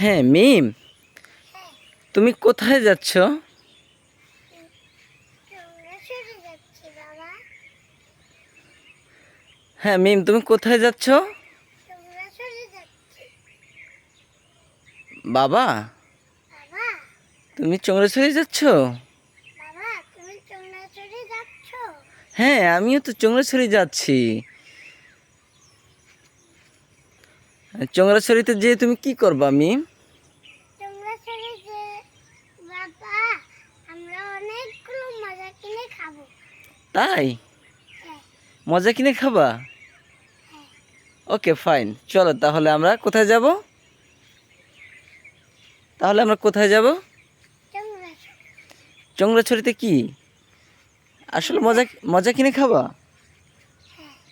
হ্যাঁ মিম, তুমি কোথায় যাচ্ছ? হ্যাঁ মিম, তুমি কোথায় যাচ্ছ? বাবা, তুমি চংড়াছড়ি যাচ্ছ? হ্যাঁ, আমিও তো চংড়াছড়ি যাচ্ছি। চংড়াছড়িতে যেয়ে তুমি কি করবা মিম? তাই? মজা কিনে খাবা? ওকে ফাইন, চলো তাহলে আমরা কোথায় যাব? কোথায় যাব? চংড়াছড়িতে কি আসলে মজা মজা কিনে খাবা?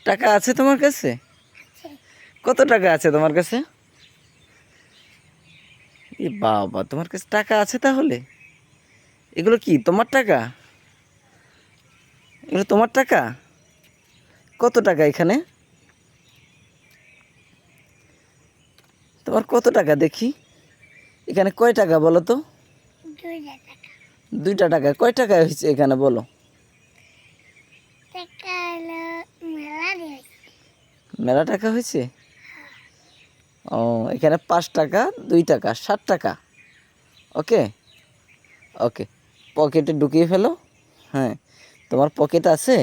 টাকা আছে তোমার কাছে? কত টাকা আছে তোমার কাছে? এ বাবা, তোমার কাছে টাকা আছে তাহলে? এগুলো কি তোমার টাকা? এগুলো তোমার টাকা? কত টাকা এখানে? তোমার কত টাকা দেখি? এখানে কয় টাকা বলো তো? 2টা টাকা। কয় টাকা হয়েছে এখানে বলো? মেলা টাকা হয়েছে? ও, এখানে 5 টাকা, 2 টাকা, 7 টাকা। ওকে ওকে, পকেটে ঢুকিয়ে ফেলো। হ্যাঁ, তোমার পকেট আছে?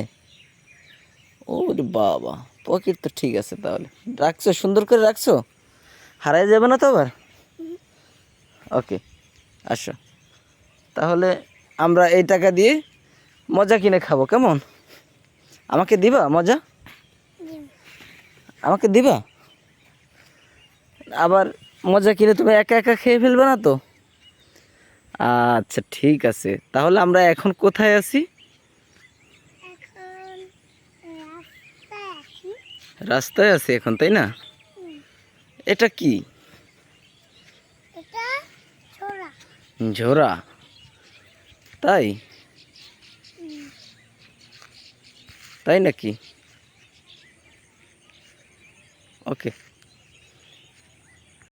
ওরে বাবা, পকেট তো ঠিক আছে তাহলে। রাখছো, সুন্দর করে রাখছো? হারাই যাবে না তো আবার? ওকে, আসো তাহলে আমরা এই টাকা দিয়ে মজা কিনে খাবো, কেমন? আমাকে দিবা মজা? আমাকে দিবা? আবার মজা কিনে তুমি একা একা খেয়ে ফেলবে না তো? আচ্ছা ঠিক আছে, তাহলে আমরা এখন কোথায় আছি? রাস্তায় আছি এখন, তাই না? এটা কি? ঝোরা? তাই? তাই নাকি? ওকে।